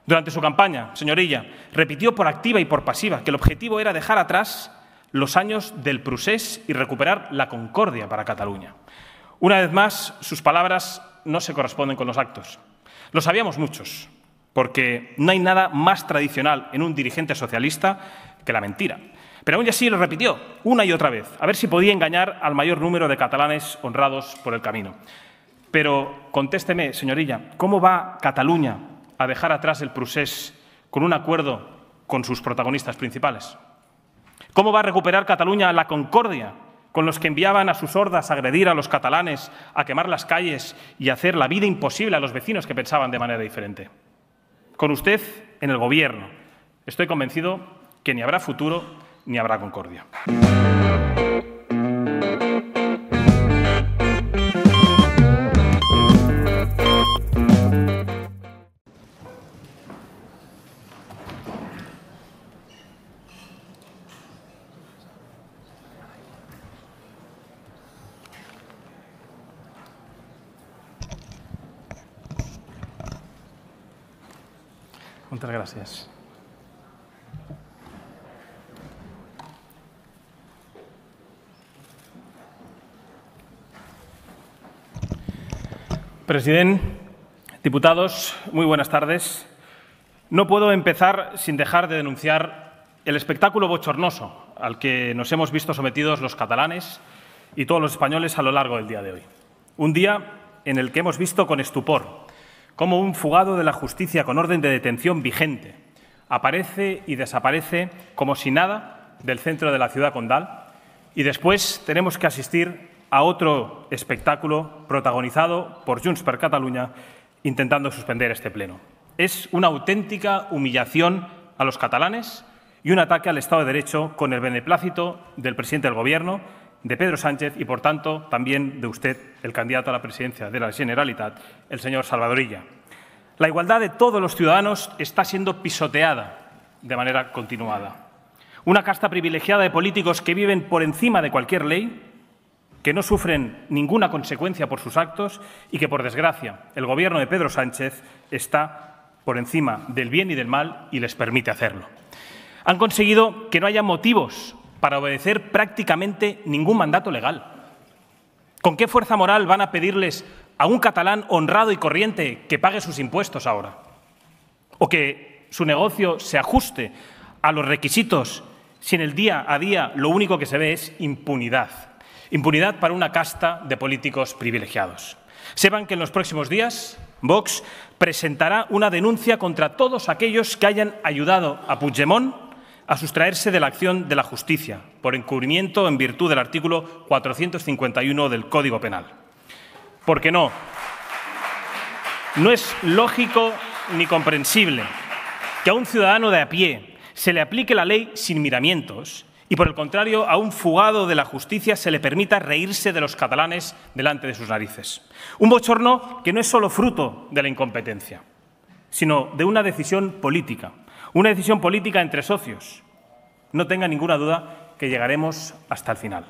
Durante su campaña, señor Illa, repitió por activa y por pasiva que el objetivo era dejar atrás los años del procés y recuperar la concordia para Cataluña. Una vez más, sus palabras no se corresponden con los actos. Lo sabíamos muchos, porque no hay nada más tradicional en un dirigente socialista que la mentira. Pero aún así lo repitió una y otra vez, a ver si podía engañar al mayor número de catalanes honrados por el camino. Pero contésteme, señor Illa, ¿cómo va Cataluña a dejar atrás el procés con un acuerdo con sus protagonistas principales? ¿Cómo va a recuperar Cataluña la concordia con los que enviaban a sus hordas a agredir a los catalanes, a quemar las calles y a hacer la vida imposible a los vecinos que pensaban de manera diferente? Con usted en el Gobierno, estoy convencido que ni habrá futuro ni habrá concordia. Muchas gracias. Presidente, diputados, muy buenas tardes. No puedo empezar sin dejar de denunciar el espectáculo bochornoso al que nos hemos visto sometidos los catalanes y todos los españoles a lo largo del día de hoy. Un día en el que hemos visto con estupor cómo un fugado de la justicia con orden de detención vigente aparece y desaparece como si nada del centro de la ciudad condal, y después tenemos que asistir a otro espectáculo protagonizado por Junts per Catalunya intentando suspender este pleno. Es una auténtica humillación a los catalanes y un ataque al Estado de Derecho con el beneplácito del presidente del Gobierno, de Pedro Sánchez y, por tanto, también de usted, el candidato a la presidencia de la Generalitat, el señor Salvador Illa. La igualdad de todos los ciudadanos está siendo pisoteada de manera continuada. Una casta privilegiada de políticos que viven por encima de cualquier ley, que no sufren ninguna consecuencia por sus actos y que, por desgracia, el Gobierno de Pedro Sánchez está por encima del bien y del mal y les permite hacerlo. Han conseguido que no haya motivos para obedecer prácticamente ningún mandato legal. ¿Con qué fuerza moral van a pedirles a un catalán honrado y corriente que pague sus impuestos ahora? ¿O que su negocio se ajuste a los requisitos si en el día a día lo único que se ve es impunidad? Impunidad para una casta de políticos privilegiados. Sepan que en los próximos días Vox presentará una denuncia contra todos aquellos que hayan ayudado a Puigdemont a sustraerse de la acción de la justicia por encubrimiento en virtud del artículo 451 del Código Penal. Porque no es lógico ni comprensible que a un ciudadano de a pie se le aplique la ley sin miramientos y, por el contrario, a un fugado de la justicia se le permita reírse de los catalanes delante de sus narices. Un bochorno que no es solo fruto de la incompetencia, sino de una decisión política entre socios. No tenga ninguna duda que llegaremos hasta el final.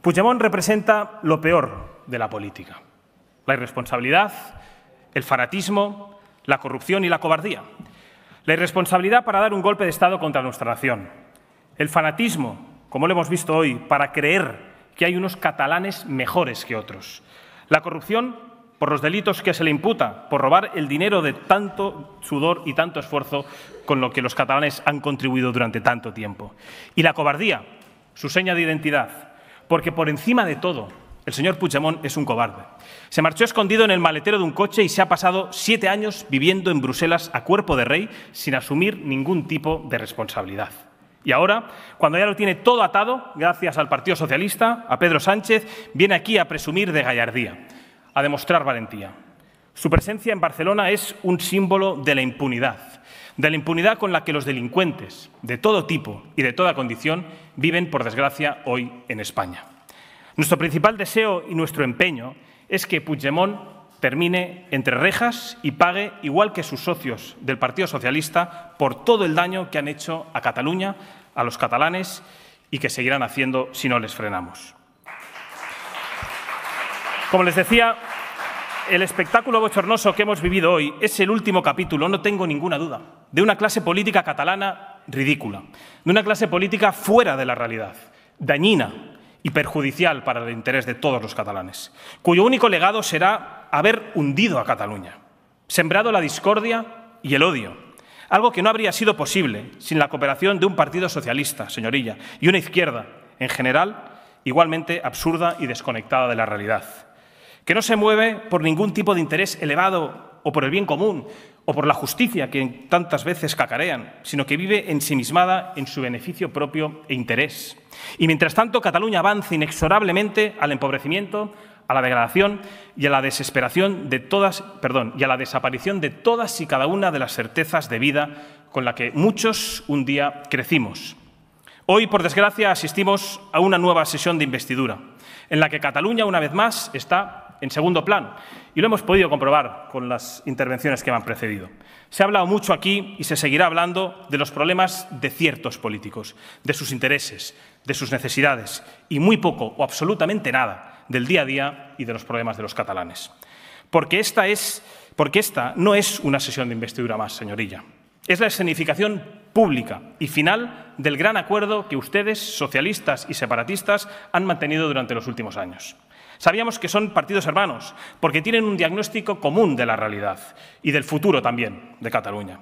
Puigdemont representa lo peor de la política: la irresponsabilidad, el fanatismo, la corrupción y la cobardía. La irresponsabilidad para dar un golpe de Estado contra nuestra nación. El fanatismo, como lo hemos visto hoy, para creer que hay unos catalanes mejores que otros. La corrupción, por los delitos que se le imputa, por robar el dinero de tanto sudor y tanto esfuerzo con lo que los catalanes han contribuido durante tanto tiempo. Y la cobardía, su seña de identidad, porque por encima de todo, el señor Puigdemont es un cobarde. Se marchó escondido en el maletero de un coche y se ha pasado 7 años viviendo en Bruselas a cuerpo de rey sin asumir ningún tipo de responsabilidad. Y ahora, cuando ya lo tiene todo atado, gracias al Partido Socialista, a Pedro Sánchez, viene aquí a presumir de gallardía, a demostrar valentía. Su presencia en Barcelona es un símbolo de la impunidad con la que los delincuentes de todo tipo y de toda condición viven, por desgracia, hoy en España. Nuestro principal deseo y nuestro empeño es que Puigdemont termine entre rejas y pague, igual que sus socios del Partido Socialista, por todo el daño que han hecho a Cataluña, a los catalanes, y que seguirán haciendo si no les frenamos. Como les decía, el espectáculo bochornoso que hemos vivido hoy es el último capítulo, no tengo ninguna duda, de una clase política catalana ridícula, de una clase política fuera de la realidad, dañina y perjudicial para el interés de todos los catalanes, cuyo único legado será haber hundido a Cataluña, sembrado la discordia y el odio, algo que no habría sido posible sin la cooperación de un partido socialista, señorilla, y una izquierda, en general, igualmente absurda y desconectada de la realidad, que no se mueve por ningún tipo de interés elevado o por el bien común o por la justicia que tantas veces cacarean, sino que vive ensimismada en su beneficio propio e interés. Y mientras tanto, Cataluña avanza inexorablemente al empobrecimiento, a la degradación y a la desesperación de y a la desaparición de todas y cada una de las certezas de vida con la que muchos un día crecimos. Hoy, por desgracia, asistimos a una nueva sesión de investidura, en la que Cataluña, una vez más, está en segundo plano, y lo hemos podido comprobar con las intervenciones que me han precedido. Se ha hablado mucho aquí y se seguirá hablando de los problemas de ciertos políticos, de sus intereses, de sus necesidades, y muy poco o absolutamente nada del día a día y de los problemas de los catalanes. Porque esta no es una sesión de investidura más, señorilla. Es la escenificación pública y final del gran acuerdo que ustedes, socialistas y separatistas, han mantenido durante los últimos años. Sabíamos que son partidos hermanos, porque tienen un diagnóstico común de la realidad y del futuro también de Cataluña.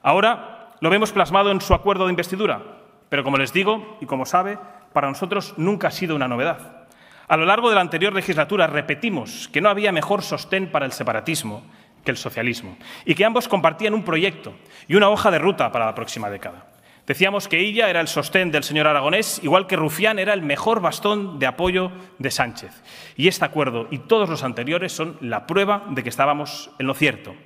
Ahora lo vemos plasmado en su acuerdo de investidura, pero como les digo y como sabe, para nosotros nunca ha sido una novedad. A lo largo de la anterior legislatura repetimos que no había mejor sostén para el separatismo que el socialismo y que ambos compartían un proyecto y una hoja de ruta para la próxima década. Decíamos que Illa era el sostén del señor Aragonés, igual que Rufián era el mejor bastón de apoyo de Sánchez. Y este acuerdo y todos los anteriores son la prueba de que estábamos en lo cierto.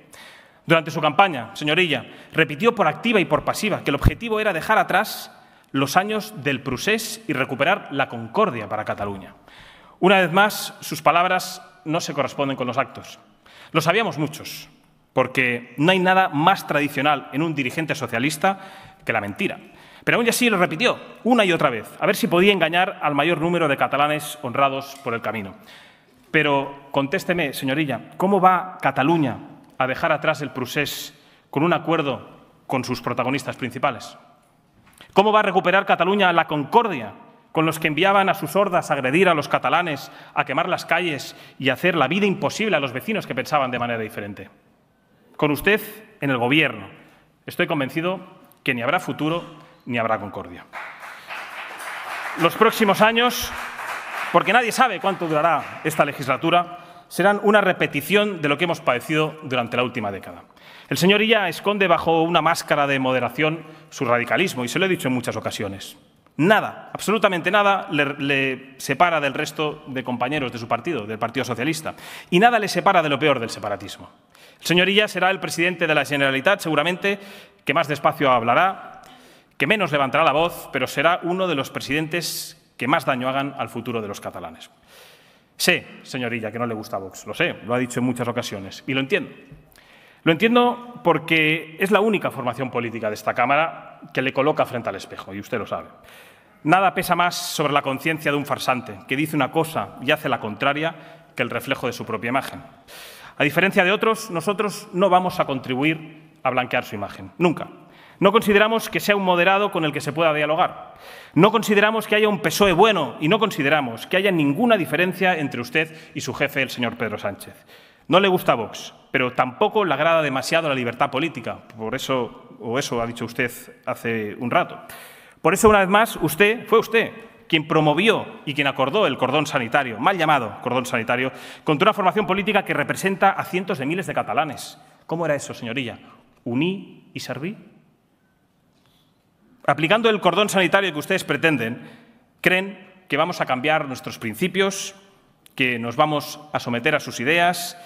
Durante su campaña, señor Illa, repitió por activa y por pasiva que el objetivo era dejar atrás los años del procés y recuperar la concordia para Cataluña. Una vez más, sus palabras no se corresponden con los actos. Lo sabíamos muchos, porque no hay nada más tradicional en un dirigente socialista que la mentira. Pero aún así lo repitió una y otra vez, a ver si podía engañar al mayor número de catalanes honrados por el camino. Pero contésteme, señorilla, ¿cómo va Cataluña a dejar atrás el procés con un acuerdo con sus protagonistas principales? ¿Cómo va a recuperar Cataluña la concordia con los que enviaban a sus hordas a agredir a los catalanes, a quemar las calles y a hacer la vida imposible a los vecinos que pensaban de manera diferente? Con usted en el Gobierno, estoy convencido que ni habrá futuro ni habrá concordia. Los próximos años, porque nadie sabe cuánto durará esta legislatura, serán una repetición de lo que hemos padecido durante la última década. El señor Illa esconde bajo una máscara de moderación su radicalismo, y se lo he dicho en muchas ocasiones. Nada, absolutamente nada, le separa del resto de compañeros de su partido, del Partido Socialista, y nada le separa de lo peor del separatismo. El señor Illa será el presidente de la Generalitat, seguramente, que más despacio hablará, que menos levantará la voz, pero será uno de los presidentes que más daño hagan al futuro de los catalanes. Sé, señor Illa, que no le gusta Vox, lo sé, lo ha dicho en muchas ocasiones, y lo entiendo. Lo entiendo porque es la única formación política de esta Cámara que le coloca frente al espejo, y usted lo sabe. Nada pesa más sobre la conciencia de un farsante que dice una cosa y hace la contraria que el reflejo de su propia imagen. A diferencia de otros, nosotros no vamos a contribuir a blanquear su imagen, nunca. No consideramos que sea un moderado con el que se pueda dialogar. No consideramos que haya un PSOE bueno y no consideramos que haya ninguna diferencia entre usted y su jefe, el señor Pedro Sánchez. No le gusta Vox, pero tampoco le agrada demasiado la libertad política. Eso ha dicho usted hace un rato. Por eso, una vez más, fue usted quien promovió y quien acordó el cordón sanitario, mal llamado cordón sanitario, contra una formación política que representa a cientos de miles de catalanes. ¿Cómo era eso, señorilla? ¿Uní y serví? Aplicando el cordón sanitario que ustedes pretenden, creen que vamos a cambiar nuestros principios, que nos vamos a someter a sus ideas,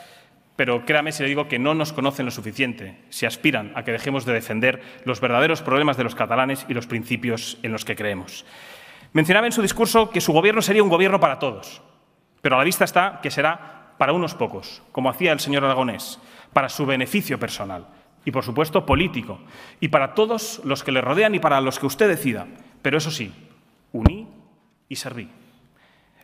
pero créame si le digo que no nos conocen lo suficiente si aspiran a que dejemos de defender los verdaderos problemas de los catalanes y los principios en los que creemos. Mencionaba en su discurso que su gobierno sería un gobierno para todos, pero a la vista está que será para unos pocos, como hacía el señor Aragonés, para su beneficio personal y, por supuesto, político, y para todos los que le rodean y para los que usted decida, pero eso sí, uní y serví.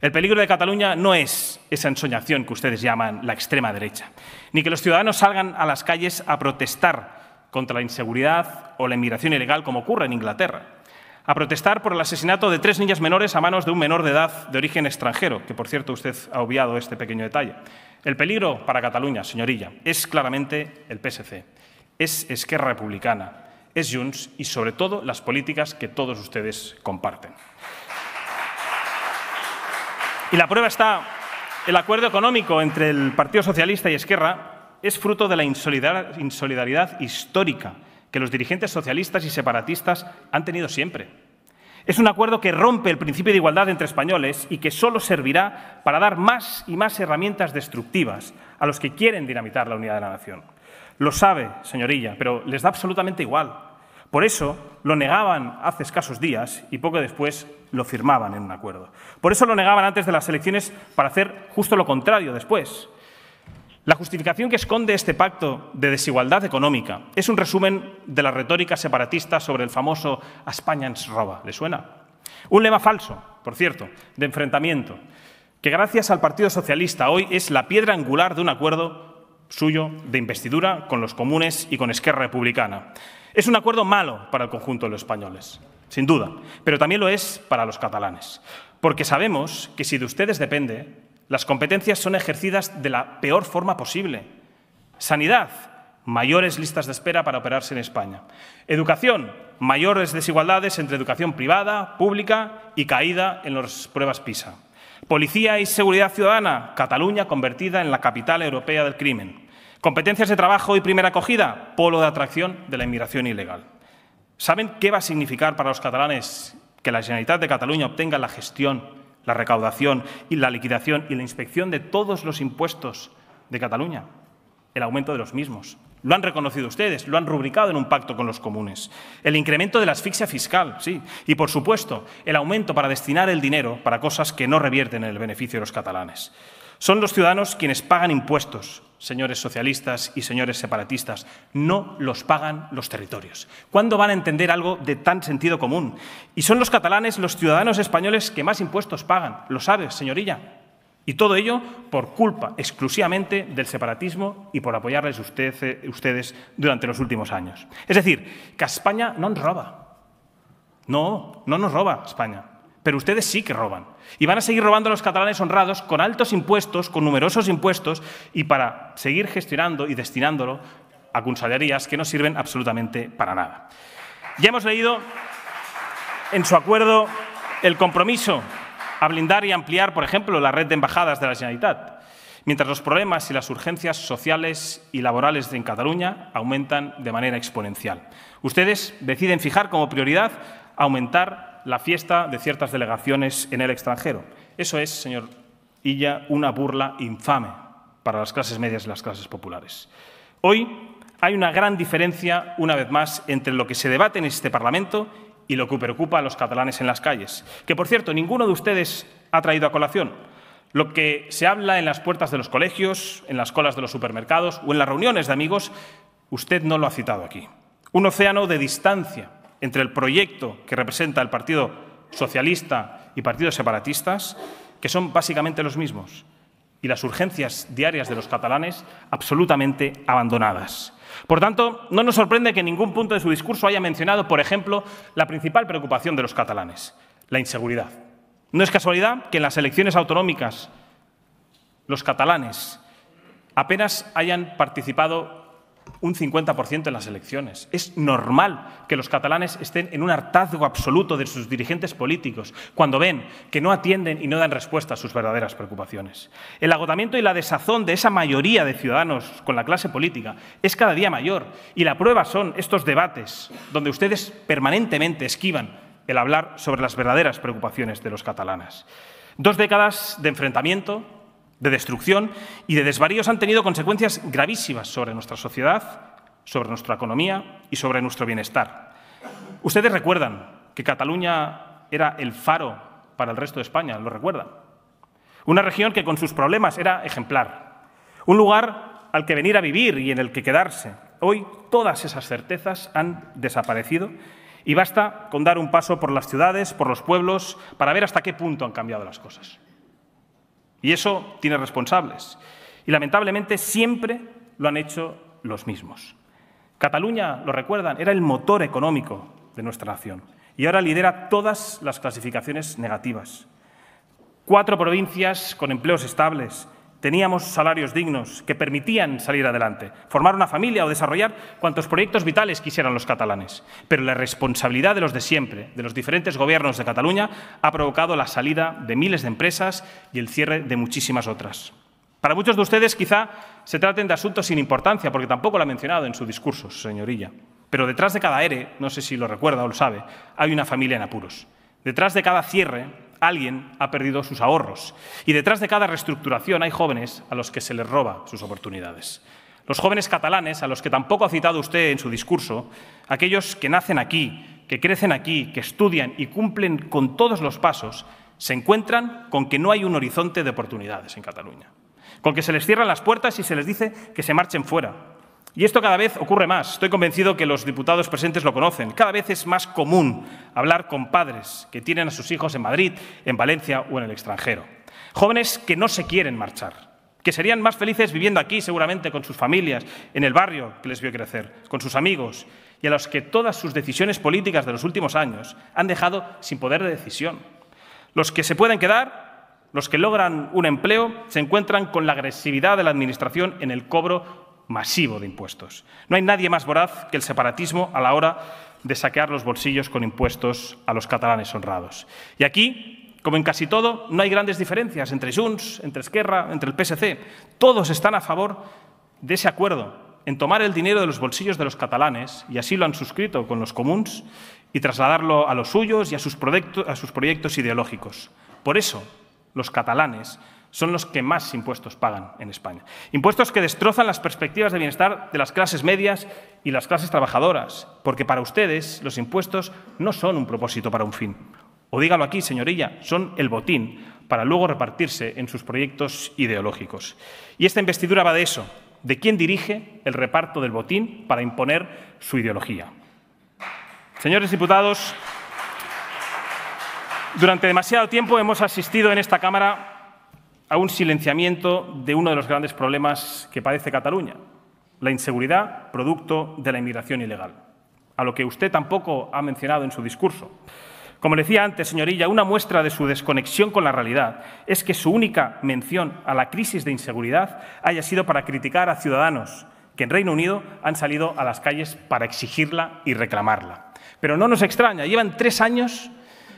El peligro de Cataluña no es esa ensoñación que ustedes llaman la extrema derecha, ni que los ciudadanos salgan a las calles a protestar contra la inseguridad o la inmigración ilegal, como ocurre en Inglaterra, a protestar por el asesinato de 3 niñas menores a manos de un menor de edad de origen extranjero, que, por cierto, usted ha obviado este pequeño detalle. El peligro para Cataluña, señor Illa, es claramente el PSC, es Esquerra Republicana, es Junts y, sobre todo, las políticas que todos ustedes comparten. Y la prueba está, el acuerdo económico entre el Partido Socialista y Esquerra es fruto de la insolidaridad histórica que los dirigentes socialistas y separatistas han tenido siempre. Es un acuerdo que rompe el principio de igualdad entre españoles y que solo servirá para dar más y más herramientas destructivas a los que quieren dinamitar la unidad de la nación. Lo sabe, señor Illa, pero les da absolutamente igual. Por eso lo negaban hace escasos días y poco después lo firmaban en un acuerdo. Por eso lo negaban antes de las elecciones para hacer justo lo contrario después. La justificación que esconde este pacto de desigualdad económica es un resumen de la retórica separatista sobre el famoso «A España ens roba». ¿Le suena? Un lema falso, por cierto, de enfrentamiento, que gracias al Partido Socialista hoy es la piedra angular de un acuerdo suyo de investidura con los comunes y con Esquerra Republicana. Es un acuerdo malo para el conjunto de los españoles, sin duda, pero también lo es para los catalanes, porque sabemos que si de ustedes depende, las competencias son ejercidas de la peor forma posible. Sanidad, mayores listas de espera para operarse en España. Educación, mayores desigualdades entre educación privada, pública y caída en las pruebas PISA. Policía y seguridad ciudadana, Cataluña convertida en la capital europea del crimen. Competencias de trabajo y primera acogida, polo de atracción de la inmigración ilegal. ¿Saben qué va a significar para los catalanes que la Generalitat de Cataluña obtenga la gestión, la recaudación y la liquidación y la inspección de todos los impuestos de Cataluña? El aumento de los mismos. Lo han reconocido ustedes, lo han rubricado en un pacto con los comunes. El incremento de la asfixia fiscal, sí. Y, por supuesto, el aumento para destinar el dinero para cosas que no revierten en el beneficio de los catalanes. Son los ciudadanos quienes pagan impuestos, señores socialistas y señores separatistas. No los pagan los territorios. ¿Cuándo van a entender algo de tan sentido común? Y son los catalanes, los ciudadanos españoles que más impuestos pagan. ¿Lo sabe, señor Illa? Y todo ello por culpa exclusivamente del separatismo y por apoyarles ustedes durante los últimos años. Es decir, que a España no nos roba. No, no nos roba España. Pero ustedes sí que roban. Y van a seguir robando a los catalanes honrados con altos impuestos, con numerosos impuestos y para seguir gestionando y destinándolo a consellerías que no sirven absolutamente para nada. Ya hemos leído en su acuerdo el compromiso a blindar y ampliar, por ejemplo, la red de embajadas de la Generalitat, mientras los problemas y las urgencias sociales y laborales en Cataluña aumentan de manera exponencial. Ustedes deciden fijar como prioridad aumentar la fiesta de ciertas delegaciones en el extranjero. Eso es, señor Illa, una burla infame para las clases medias y las clases populares. Hoy hay una gran diferencia, una vez más, entre lo que se debate en este Parlamento y lo que preocupa a los catalanes en las calles, que, por cierto, ninguno de ustedes ha traído a colación. Lo que se habla en las puertas de los colegios, en las colas de los supermercados o en las reuniones de amigos, usted no lo ha citado aquí. Un océano de distancia entre el proyecto que representa el Partido Socialista y partidos separatistas, que son básicamente los mismos, y las urgencias diarias de los catalanes absolutamente abandonadas. Por tanto, no nos sorprende que en ningún punto de su discurso haya mencionado, por ejemplo, la principal preocupación de los catalanes, la inseguridad. No es casualidad que en las elecciones autonómicas los catalanes apenas hayan participado un 50% en las elecciones. Es normal que los catalanes estén en un hartazgo absoluto de sus dirigentes políticos cuando ven que no atienden y no dan respuesta a sus verdaderas preocupaciones. El agotamiento y la desazón de esa mayoría de ciudadanos con la clase política es cada día mayor y la prueba son estos debates donde ustedes permanentemente esquivan el hablar sobre las verdaderas preocupaciones de los catalanes. 2 décadas de enfrentamiento, de destrucción y de desvaríos han tenido consecuencias gravísimas sobre nuestra sociedad, sobre nuestra economía y sobre nuestro bienestar. Ustedes recuerdan que Cataluña era el faro para el resto de España, ¿lo recuerdan? Una región que con sus problemas era ejemplar, un lugar al que venir a vivir y en el que quedarse. Hoy todas esas certezas han desaparecido y basta con dar un paso por las ciudades, por los pueblos, para ver hasta qué punto han cambiado las cosas. Y eso tiene responsables. Y lamentablemente siempre lo han hecho los mismos. Cataluña, lo recuerdan, era el motor económico de nuestra nación y ahora lidera todas las clasificaciones negativas. 4 provincias con empleos estables, teníamos salarios dignos que permitían salir adelante, formar una familia o desarrollar cuantos proyectos vitales quisieran los catalanes. Pero la responsabilidad de los de siempre, de los diferentes gobiernos de Cataluña, ha provocado la salida de miles de empresas y el cierre de muchísimas otras. Para muchos de ustedes quizá se traten de asuntos sin importancia, porque tampoco lo ha mencionado en su discurso, señor Illa. Pero detrás de cada ERE, no sé si lo recuerda o lo sabe, hay una familia en apuros. Detrás de cada cierre, alguien ha perdido sus ahorros. Y detrás de cada reestructuración hay jóvenes a los que se les roba sus oportunidades. Los jóvenes catalanes, a los que tampoco ha citado usted en su discurso, aquellos que nacen aquí, que crecen aquí, que estudian y cumplen con todos los pasos, se encuentran con que no hay un horizonte de oportunidades en Cataluña, con que se les cierran las puertas y se les dice que se marchen fuera. Y esto cada vez ocurre más. Estoy convencido que los diputados presentes lo conocen. Cada vez es más común hablar con padres que tienen a sus hijos en Madrid, en Valencia o en el extranjero. Jóvenes que no se quieren marchar, que serían más felices viviendo aquí seguramente con sus familias, en el barrio que les vio crecer, con sus amigos, y a los que todas sus decisiones políticas de los últimos años han dejado sin poder de decisión. Los que se pueden quedar, los que logran un empleo, se encuentran con la agresividad de la Administración en el cobro masivo de impuestos. No hay nadie más voraz que el separatismo a la hora de saquear los bolsillos con impuestos a los catalanes honrados. Y aquí, como en casi todo, no hay grandes diferencias entre Junts, entre Esquerra, entre el PSC. Todos están a favor de ese acuerdo, en tomar el dinero de los bolsillos de los catalanes, y así lo han suscrito con los comuns, y trasladarlo a los suyos y a sus proyectos ideológicos. Por eso, los catalanes son los que más impuestos pagan en España. Impuestos que destrozan las perspectivas de bienestar de las clases medias y las clases trabajadoras, porque para ustedes los impuestos no son un propósito para un fin. O dígalo aquí, señor Illa, son el botín para luego repartirse en sus proyectos ideológicos. Y esta investidura va de eso, de quién dirige el reparto del botín para imponer su ideología. Señores diputados, durante demasiado tiempo hemos asistido en esta Cámara a un silenciamiento de uno de los grandes problemas que padece Cataluña, la inseguridad producto de la inmigración ilegal, a lo que usted tampoco ha mencionado en su discurso. Como le decía antes, señor Illa, una muestra de su desconexión con la realidad es que su única mención a la crisis de inseguridad haya sido para criticar a ciudadanos que en Reino Unido han salido a las calles para exigirla y reclamarla. Pero no nos extraña, llevan 3 años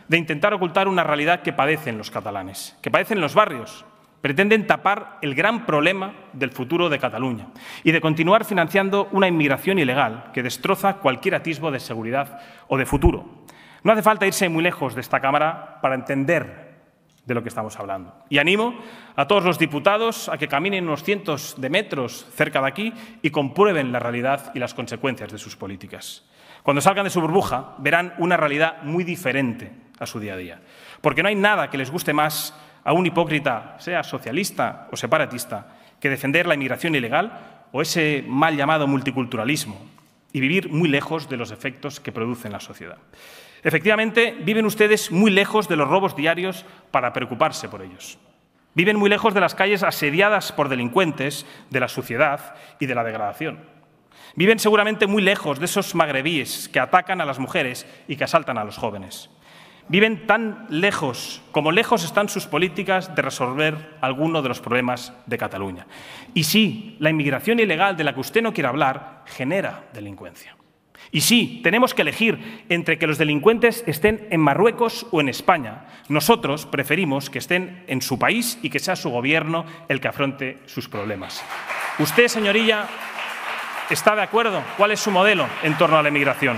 de intentar ocultar una realidad que padecen los catalanes, que padecen en los barrios. Pretenden tapar el gran problema del futuro de Cataluña y de continuar financiando una inmigración ilegal que destroza cualquier atisbo de seguridad o de futuro. No hace falta irse muy lejos de esta Cámara para entender de lo que estamos hablando. Y animo a todos los diputados a que caminen unos cientos de metros cerca de aquí y comprueben la realidad y las consecuencias de sus políticas. Cuando salgan de su burbuja, verán una realidad muy diferente a su día a día. Porque no hay nada que les guste más a un hipócrita, sea socialista o separatista, que defender la inmigración ilegal o ese mal llamado multiculturalismo y vivir muy lejos de los efectos que produce en la sociedad. Efectivamente, viven ustedes muy lejos de los robos diarios para preocuparse por ellos. Viven muy lejos de las calles asediadas por delincuentes, de la suciedad y de la degradación. Viven seguramente muy lejos de esos magrebíes que atacan a las mujeres y que asaltan a los jóvenes. Viven tan lejos como lejos están sus políticas de resolver alguno de los problemas de Cataluña. Y sí, la inmigración ilegal de la que usted no quiere hablar genera delincuencia. Y sí, tenemos que elegir entre que los delincuentes estén en Marruecos o en España. Nosotros preferimos que estén en su país y que sea su gobierno el que afronte sus problemas. Usted, señor Illa, ¿está de acuerdo? ¿Cuál es su modelo en torno a la inmigración?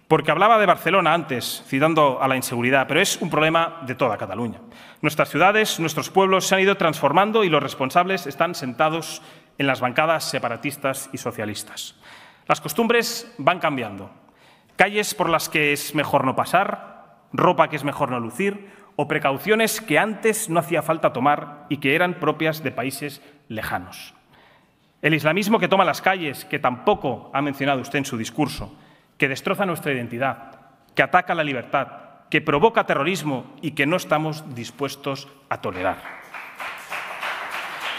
Porque hablaba de Barcelona antes, citando a la inseguridad, pero es un problema de toda Cataluña. Nuestras ciudades, nuestros pueblos se han ido transformando y los responsables están sentados en las bancadas separatistas y socialistas. Las costumbres van cambiando. Calles por las que es mejor no pasar, ropa que es mejor no lucir, o precauciones que antes no hacía falta tomar y que eran propias de países lejanos. El islamismo que toma las calles, que tampoco ha mencionado usted en su discurso, que destroza nuestra identidad, que ataca la libertad, que provoca terrorismo y que no estamos dispuestos a tolerar.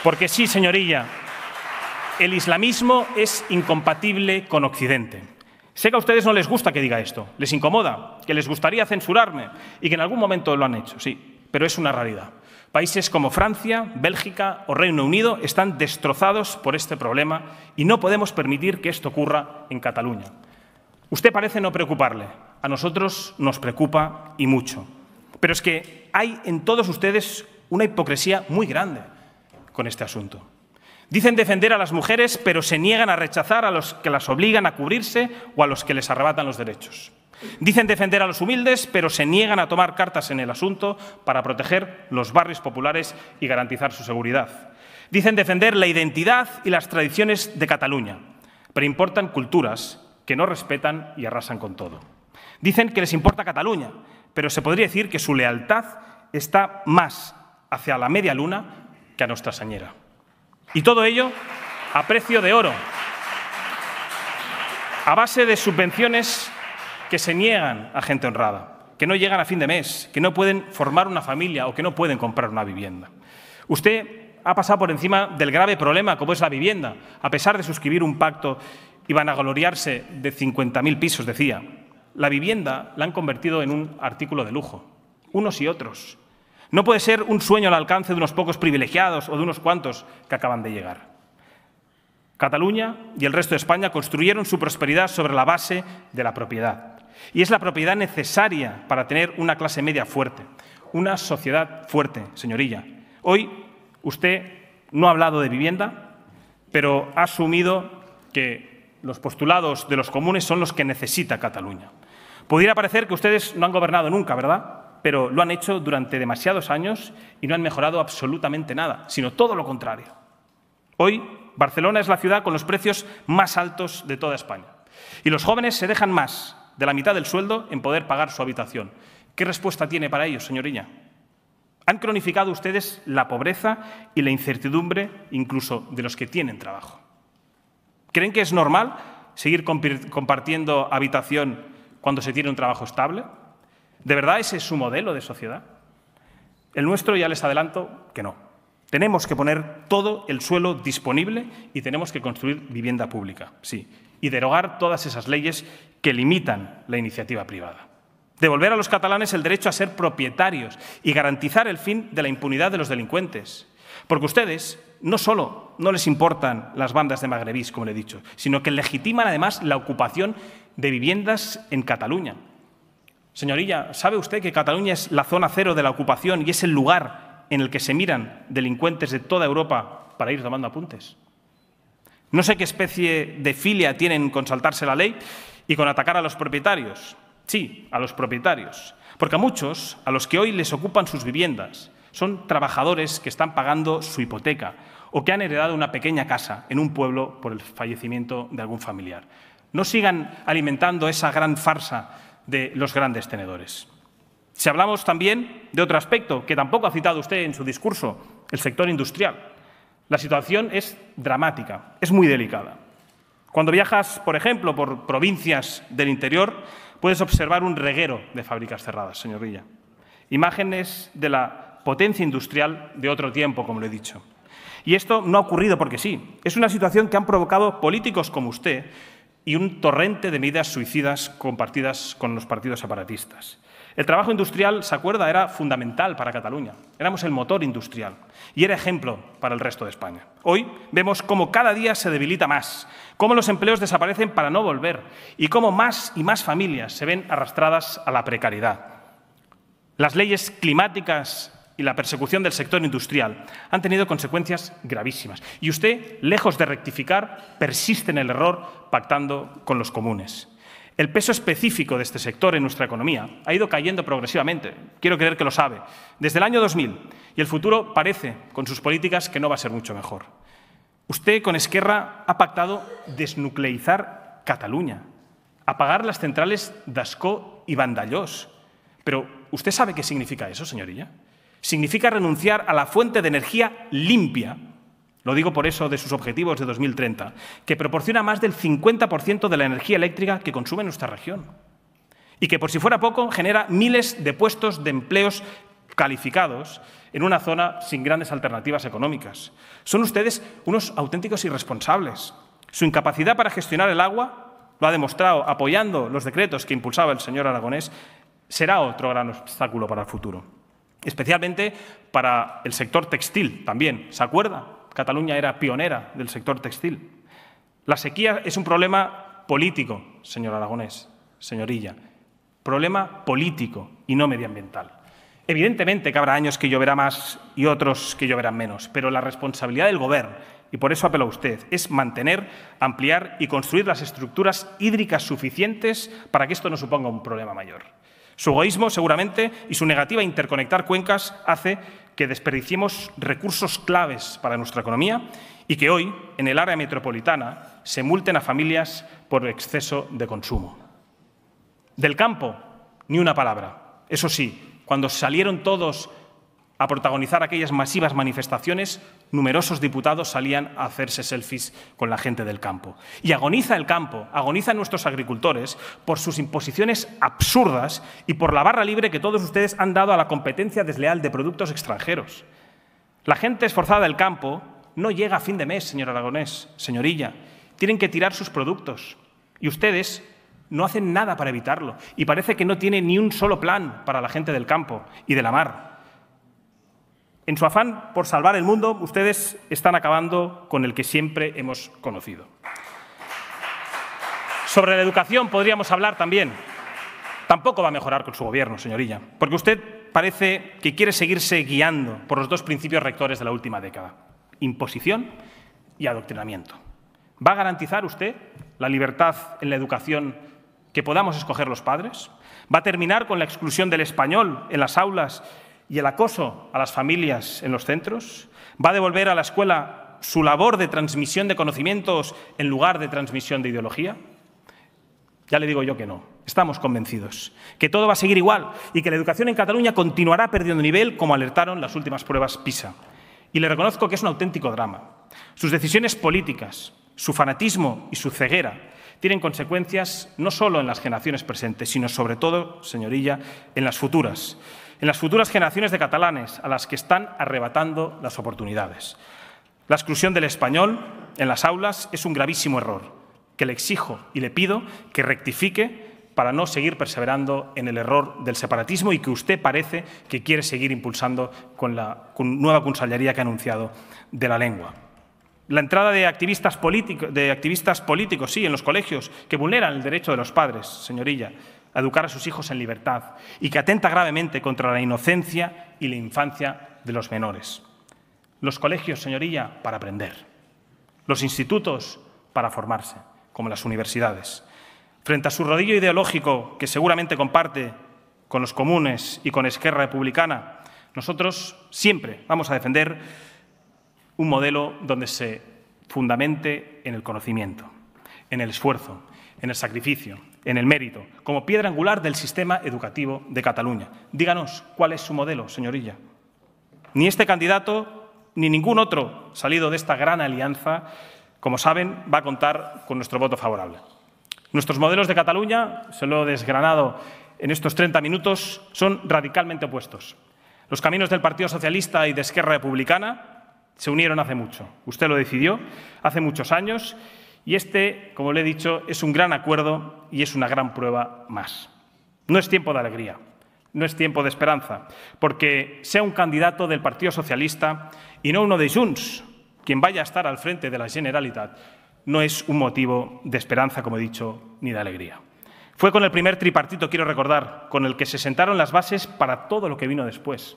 Porque sí, señorilla, el islamismo es incompatible con Occidente. Sé que a ustedes no les gusta que diga esto, les incomoda, que les gustaría censurarme y que en algún momento lo han hecho, sí, pero es una realidad. Países como Francia, Bélgica o Reino Unido están destrozados por este problema y no podemos permitir que esto ocurra en Cataluña. Usted parece no preocuparle, a nosotros nos preocupa y mucho. Pero es que hay en todos ustedes una hipocresía muy grande con este asunto. Dicen defender a las mujeres, pero se niegan a rechazar a los que las obligan a cubrirse o a los que les arrebatan los derechos. Dicen defender a los humildes, pero se niegan a tomar cartas en el asunto para proteger los barrios populares y garantizar su seguridad. Dicen defender la identidad y las tradiciones de Cataluña, pero importan culturas que no respetan y arrasan con todo. Dicen que les importa Cataluña, pero se podría decir que su lealtad está más hacia la media luna que a nuestra señera. Y todo ello a precio de oro, a base de subvenciones que se niegan a gente honrada, que no llegan a fin de mes, que no pueden formar una familia o que no pueden comprar una vivienda. Usted ha pasado por encima del grave problema como es la vivienda, a pesar de suscribir un pacto y vanagloriarse de 50.000 pisos, decía. La vivienda la han convertido en un artículo de lujo, unos y otros. No puede ser un sueño al alcance de unos pocos privilegiados o de unos cuantos que acaban de llegar. Cataluña y el resto de España construyeron su prosperidad sobre la base de la propiedad. Y es la propiedad necesaria para tener una clase media fuerte, una sociedad fuerte, señorilla. Hoy usted no ha hablado de vivienda, pero ha asumido que los postulados de los comunes son los que necesita Cataluña. Pudiera parecer que ustedes no han gobernado nunca, ¿verdad? Pero lo han hecho durante demasiados años y no han mejorado absolutamente nada, sino todo lo contrario. Hoy, Barcelona es la ciudad con los precios más altos de toda España. Y los jóvenes se dejan más de la mitad del sueldo en poder pagar su habitación. ¿Qué respuesta tiene para ellos, señorilla? Han cronificado ustedes la pobreza y la incertidumbre incluso de los que tienen trabajo. ¿Creen que es normal seguir compartiendo habitación cuando se tiene un trabajo estable? ¿De verdad ese es su modelo de sociedad? El nuestro, ya les adelanto, que no. Tenemos que poner todo el suelo disponible y tenemos que construir vivienda pública, sí, y derogar todas esas leyes que limitan la iniciativa privada. Devolver a los catalanes el derecho a ser propietarios y garantizar el fin de la impunidad de los delincuentes. Porque ustedes no solo no les importan las bandas de magrebís, como le he dicho, sino que legitiman además la ocupación de viviendas en Cataluña. Señorilla, ¿sabe usted que Cataluña es la zona cero de la ocupación y es el lugar en el que se miran delincuentes de toda Europa para ir tomando apuntes? No sé qué especie de filia tienen con saltarse la ley y con atacar a los propietarios. Sí, a los propietarios. Porque a muchos, a los que hoy les ocupan sus viviendas, son trabajadores que están pagando su hipoteca o que han heredado una pequeña casa en un pueblo por el fallecimiento de algún familiar. No sigan alimentando esa gran farsa de los grandes tenedores. Si hablamos también de otro aspecto que tampoco ha citado usted en su discurso, el sector industrial. La situación es dramática, es muy delicada. Cuando viajas, por ejemplo, por provincias del interior, puedes observar un reguero de fábricas cerradas, señorilla. Imágenes de la potencia industrial de otro tiempo, como le he dicho. Y esto no ha ocurrido porque sí. Es una situación que han provocado políticos como usted y un torrente de medidas suicidas compartidas con los partidos separatistas. El trabajo industrial, ¿se acuerda?, era fundamental para Cataluña. Éramos el motor industrial y era ejemplo para el resto de España. Hoy vemos cómo cada día se debilita más, cómo los empleos desaparecen para no volver y cómo más y más familias se ven arrastradas a la precariedad. Las leyes climáticas y la persecución del sector industrial han tenido consecuencias gravísimas. Y usted, lejos de rectificar, persiste en el error pactando con los comunes. El peso específico de este sector en nuestra economía ha ido cayendo progresivamente. Quiero creer que lo sabe. Desde el año 2000. Y el futuro parece, con sus políticas, que no va a ser mucho mejor. Usted, con Esquerra, ha pactado desnucleizar Cataluña, apagar las centrales d'Ascó y Vandellós. Pero, ¿usted sabe qué significa eso, señorilla? Significa renunciar a la fuente de energía limpia, lo digo por eso de sus objetivos de 2030, que proporciona más del 50% de la energía eléctrica que consume nuestra región. y que, por si fuera poco, genera miles de puestos de empleos calificados en una zona sin grandes alternativas económicas. Son ustedes unos auténticos irresponsables. Su incapacidad para gestionar el agua, lo ha demostrado apoyando los decretos que impulsaba el señor Aragonés, será otro gran obstáculo para el futuro. Especialmente para el sector textil también. ¿Se acuerda? Cataluña era pionera del sector textil. La sequía es un problema político, señor Aragonés, señor Illa. Problema político y no medioambiental. Evidentemente que habrá años que lloverá más y otros que lloverán menos, pero la responsabilidad del Gobierno, y por eso apelo a usted, es mantener, ampliar y construir las estructuras hídricas suficientes para que esto no suponga un problema mayor. Su egoísmo, seguramente, y su negativa a interconectar cuencas hace que desperdiciemos recursos claves para nuestra economía y que hoy, en el área metropolitana, se multen a familias por exceso de consumo. Del campo, ni una palabra. Eso sí, cuando salieron todos a protagonizar aquellas masivas manifestaciones, numerosos diputados salían a hacerse selfies con la gente del campo. Y agoniza el campo, agonizan nuestros agricultores por sus imposiciones absurdas y por la barra libre que todos ustedes han dado a la competencia desleal de productos extranjeros. La gente esforzada del campo no llega a fin de mes, señor Aragonés, señor Illa. Tienen que tirar sus productos. Y ustedes no hacen nada para evitarlo. Y parece que no tiene ni un solo plan para la gente del campo y de la mar. En su afán por salvar el mundo, ustedes están acabando con el que siempre hemos conocido. Sobre la educación podríamos hablar también. Tampoco va a mejorar con su Gobierno, señor Illa, porque usted parece que quiere seguirse guiando por los dos principios rectores de la última década: imposición y adoctrinamiento. ¿Va a garantizar usted la libertad en la educación que podamos escoger los padres? ¿Va a terminar con la exclusión del español en las aulas y el acoso a las familias en los centros? ¿Va a devolver a la escuela su labor de transmisión de conocimientos en lugar de transmisión de ideología? Ya le digo yo que no. Estamos convencidos que todo va a seguir igual y que la educación en Cataluña continuará perdiendo nivel, como alertaron las últimas pruebas PISA. Y le reconozco que es un auténtico drama. Sus decisiones políticas, su fanatismo y su ceguera tienen consecuencias no solo en las generaciones presentes, sino sobre todo, señor Illa, en las futuras generaciones de catalanes a las que están arrebatando las oportunidades. La exclusión del español en las aulas es un gravísimo error que le exijo y le pido que rectifique para no seguir perseverando en el error del separatismo y que usted parece que quiere seguir impulsando con la nueva consellería que ha anunciado de la lengua. La entrada de activistas políticos, sí, en los colegios, que vulneran el derecho de los padres, señor Illa, a educar a sus hijos en libertad y que atenta gravemente contra la inocencia y la infancia de los menores. Los colegios, señor Illa, para aprender. Los institutos para formarse, como las universidades. Frente a su rodillo ideológico, que seguramente comparte con los comunes y con Esquerra Republicana, nosotros siempre vamos a defender un modelo donde se fundamente en el conocimiento, en el esfuerzo, en el sacrificio, en el mérito, como piedra angular del sistema educativo de Cataluña. Díganos cuál es su modelo, señor Illa. Ni este candidato ni ningún otro salido de esta gran alianza, como saben, va a contar con nuestro voto favorable. Nuestros modelos de Cataluña, se lo he desgranado en estos 30 minutos, son radicalmente opuestos. Los caminos del Partido Socialista y de Esquerra Republicana se unieron hace mucho. Usted lo decidió hace muchos años y este, como le he dicho, es un gran acuerdo y es una gran prueba más. No es tiempo de alegría, no es tiempo de esperanza, porque sea un candidato del Partido Socialista y no uno de Junts quien vaya a estar al frente de la Generalitat, no es un motivo de esperanza, como he dicho, ni de alegría. Fue con el primer tripartito, quiero recordar, con el que se sentaron las bases para todo lo que vino después.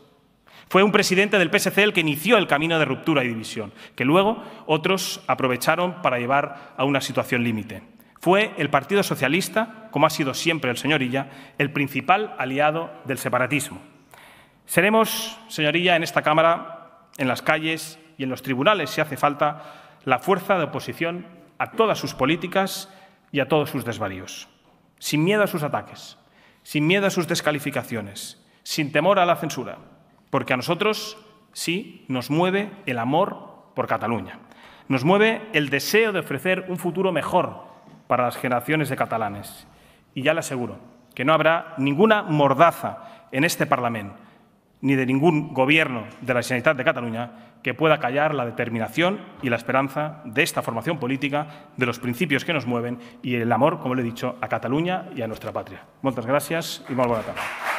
Fue un presidente del PSC el que inició el camino de ruptura y división, que luego otros aprovecharon para llevar a una situación límite. Fue el Partido Socialista, como ha sido siempre el señor Illa, el principal aliado del separatismo. Seremos, señor Illa, en esta Cámara, en las calles y en los tribunales, si hace falta, la fuerza de oposición a todas sus políticas y a todos sus desvaríos. Sin miedo a sus ataques, sin miedo a sus descalificaciones, sin temor a la censura. Porque a nosotros sí nos mueve el amor por Cataluña. Nos mueve el deseo de ofrecer un futuro mejor para las generaciones de catalanes. Y ya le aseguro que no habrá ninguna mordaza en este Parlament ni de ningún gobierno de la Generalitat de Cataluña que pueda callar la determinación y la esperanza de esta formación política, de los principios que nos mueven y el amor, como le he dicho, a Cataluña y a nuestra patria. Moltes gràcies i molt bona tarda.